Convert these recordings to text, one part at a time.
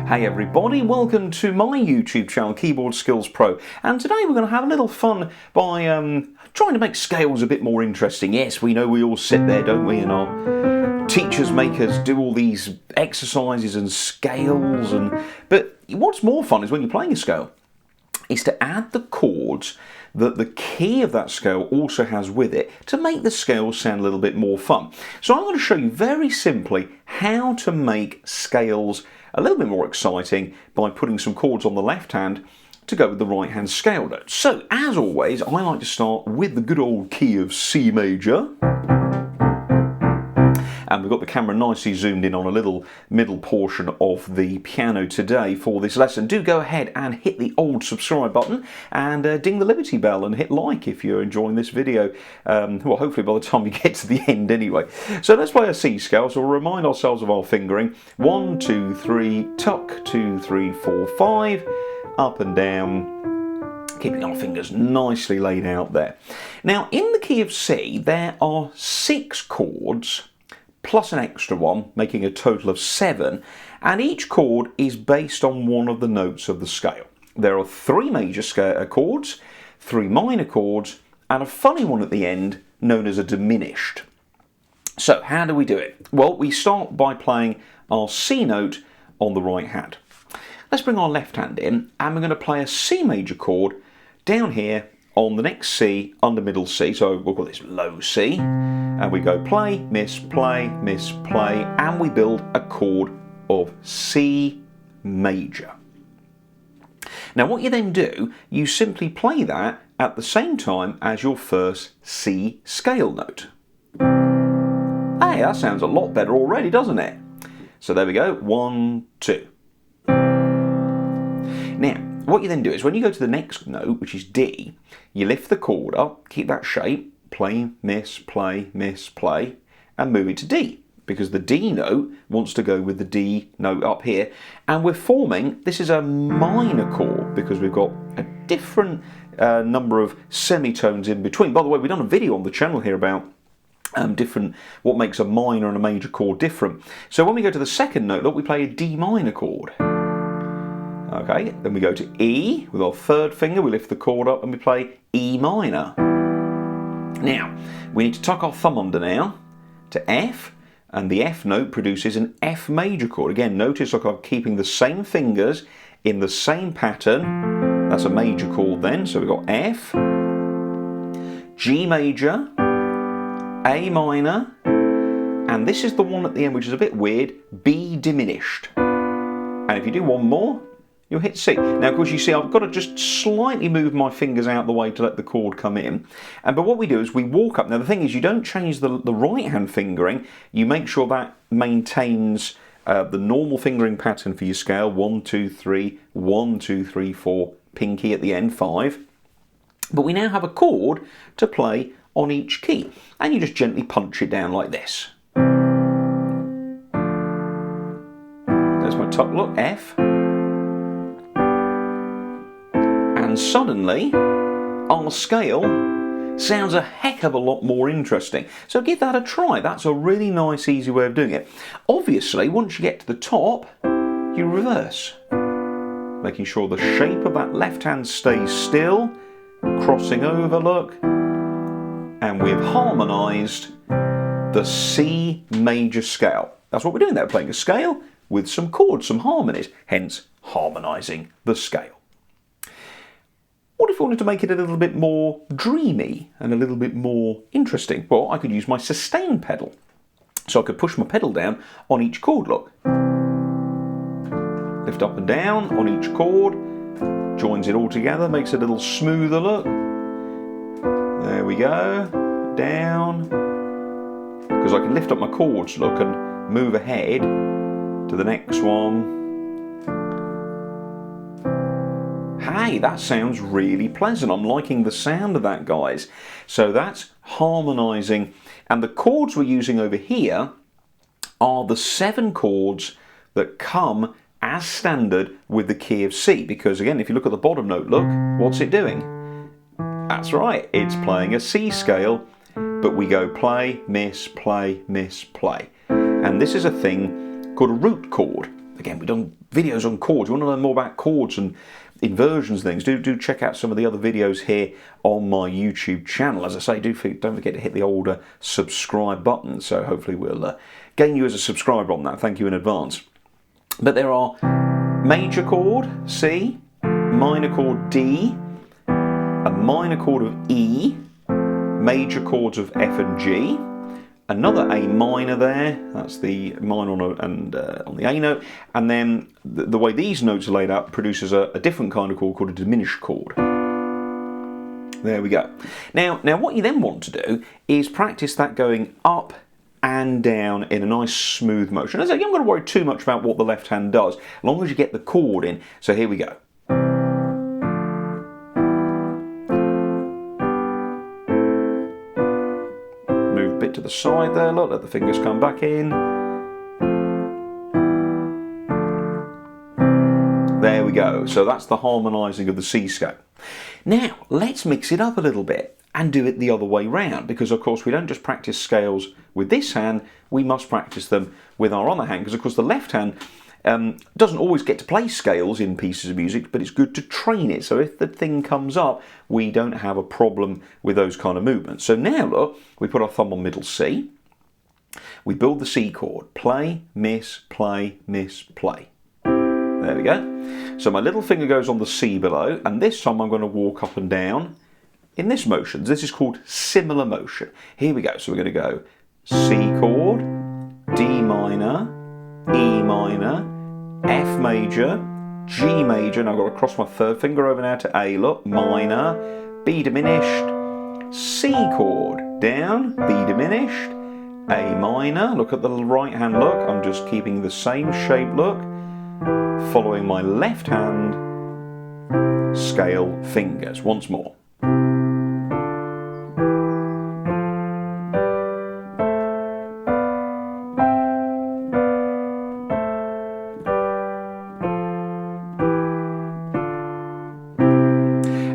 Hey everybody, welcome to my YouTube channel, Keyboard Skills Pro, and today we're going to have a little fun by trying to make scales a bit more interesting. Yes, we know we all sit there, don't we, and our teachers make us do all these exercises and scales, but what's more fun is when you're playing a scale, is to add the chords that the key of that scale also has with it to make the scale sound a little bit more fun. So I'm going to show you very simply how to make scales a little bit more exciting by putting some chords on the left hand to go with the right hand scale note. So as always, I like to start with the good old key of C major. And we've got the camera nicely zoomed in on a little middle portion of the piano today for this lesson. Do go ahead and hit the old subscribe button and ding the Liberty Bell and hit like if you're enjoying this video. Well, hopefully by the time you get to the end anyway. So let's play a C scale. So we'll remind ourselves of our fingering. 1, 2, 3, tuck, 2, 3, 4, 5, up and down, keeping our fingers nicely laid out there. Now, in the key of C, there are 6 chords plus an extra one, making a total of 7, and each chord is based on one of the notes of the scale. There are 3 major chords, 3 minor chords, and a funny one at the end known as a diminished. So how do we do it? Well, we start by playing our C note on the right hand. Let's bring our left hand in, and we're going to play a C major chord down here on the next C under middle C, so we'll call this low C, and we go play, miss, play, and we build a chord of C major. Now what you then do, you simply play that at the same time as your first C scale note. Hey, that sounds a lot better already, doesn't it? So there we go, 1, 2. Now, what you then do is when you go to the next note, which is D, you lift the chord up, keep that shape, play, miss, play, and move it to D, because the D note wants to go with the D note up here, and we're forming, this is a minor chord, because we've got a different number of semitones in between. By the way, we've done a video on the channel here about what makes a minor and a major chord different. So when we go to the second note, look, we play a D minor chord. Okay, then we go to E with our third finger, we lift the chord up and we play E minor. Now, we need to tuck our thumb under now to F, and the F note produces an F major chord. Again, notice like I'm keeping the same fingers in the same pattern. That's a major chord then, so we've got F, G major, A minor, and this is the one at the end which is a bit weird, B diminished. And if you do one more, you'll hit C. Now, of course, you see I've got to just slightly move my fingers out the way to let the chord come in. But what we do is we walk up. Now, the thing is, you don't change the right-hand fingering. You make sure that maintains the normal fingering pattern for your scale. 1, 2, 3, 1, 2, 3, 4, pinky at the end, 5. But we now have a chord to play on each key. And you just gently punch it down like this. There's my tuck, look, F. And suddenly, our scale sounds a heck of a lot more interesting. So give that a try. That's a really nice, easy way of doing it. Obviously, once you get to the top, you reverse, making sure the shape of that left hand stays still, crossing over, look, and we've harmonised the C major scale. That's what we're doing there, playing a scale with some chords, some harmonies, hence harmonising the scale. What if we wanted to make it a little bit more dreamy and a little bit more interesting? Well, I could use my sustain pedal. So I could push my pedal down on each chord, look. Lift up and down on each chord, joins it all together, makes it a little smoother, look. There we go, down. Because I can lift up my chords, look, and move ahead to the next one. Hey, that sounds really pleasant. I'm liking the sound of that, guys. So that's harmonising. And the chords we're using over here are the 7 chords that come as standard with the key of C. Because again, if you look at the bottom note, look, what's it doing? That's right, it's playing a C scale, but we go play, miss, play, miss, play. And this is a thing called a root chord. Again, we don't videos on chords, you want to learn more about chords and inversions and things, do check out some of the other videos here on my YouTube channel. As I say, don't forget to hit the old subscribe button, so hopefully we'll gain you as a subscriber on that. Thank you in advance. But there are major chord C, minor chord D, a minor chord of E, major chords of F and G, another A minor there, that's the minor on the A note, and then the way these notes are laid out produces a different kind of chord called a diminished chord. There we go. Now what you then want to do is practice that going up and down in a nice smooth motion. As I say, you're not going to worry too much about what the left hand does, as long as you get the chord in. So here we go. Move a bit to the side there, look, let the fingers come back in. There we go. So that's the harmonising of the C scale. Now, let's mix it up a little bit and do it the other way round, because of course we don't just practice scales with this hand, we must practice them with our other hand, because of course the left hand doesn't always get to play scales in pieces of music, but it's good to train it, so if the thing comes up we don't have a problem with those kind of movements. So now look, we put our thumb on middle C, we build the C chord, play, miss, play, miss, play. There we go. So my little finger goes on the C below, and this time I'm going to walk up and down in this motion. This is called similar motion. Here we go. So we're going to go C chord, D minor, E minor, F major, G major, and I've got to cross my third finger over now to A, look, minor, B diminished, C chord, down, B diminished, A minor, look at the right hand, look, I'm just keeping the same shape, look, following my left hand scale fingers, once more.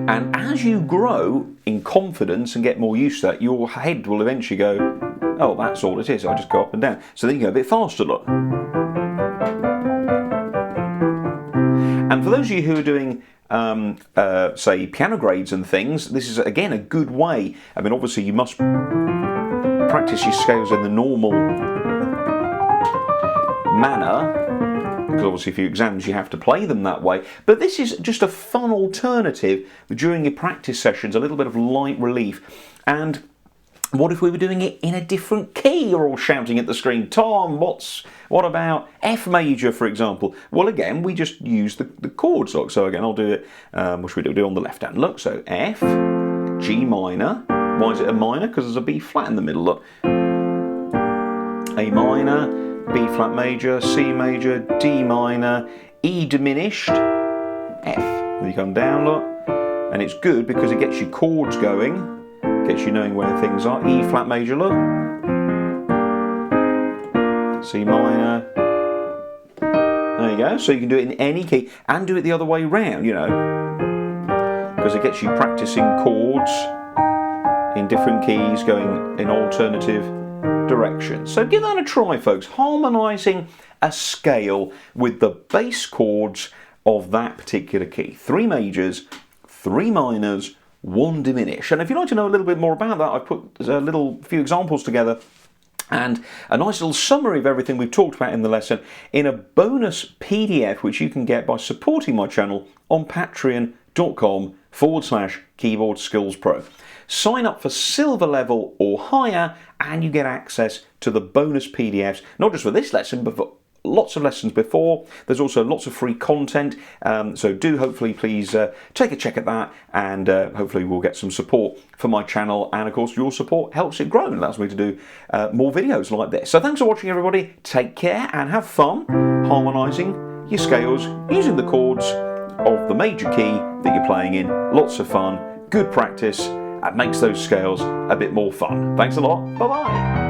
And as you grow in confidence and get more used to that, your head will eventually go, oh, that's all it is, I just go up and down. So then you go a bit faster, look. And for those of you who are doing, say, piano grades and things, this is, again, a good way. I mean, obviously, you must practice your scales in the normal manner, because obviously for your exams you have to play them that way. But this is just a fun alternative during your practice sessions, a little bit of light relief. And what if we were doing it in a different key? You're all shouting at the screen, Tom, what about F major, for example? Well, again, we just use the chords. Look. So again, I'll do it, what should we do? Do it on the left hand. Look, so F, G minor. Why is it a minor? Because there's a B flat in the middle, look. A minor, B flat major, C major, D minor, E diminished, F. Then you come down, look. And it's good because it gets your chords going. Gets you knowing where things are. E flat major, look. C minor. There you go. So you can do it in any key and do it the other way round, you know. Because it gets you practicing chords in different keys going in alternative directions. So give that a try, folks. Harmonising a scale with the bass chords of that particular key. 3 majors, 3 minors, 1 diminish. And if you'd like to know a little bit more about that, I've put a few examples together and a nice little summary of everything we've talked about in the lesson in a bonus PDF which you can get by supporting my channel on patreon.com/keyboard skills pro. Sign up for silver level or higher and you get access to the bonus PDFs, not just for this lesson but for lots of lessons before. There's also lots of free content, so do hopefully please take a check at that, and hopefully we'll get some support for my channel, and of course your support helps it grow and allows me to do more videos like this. So thanks for watching, everybody. Take care and have fun harmonising your scales using the chords of the major key that you're playing in. Lots of fun, good practice, and makes those scales a bit more fun. Thanks a lot. Bye bye.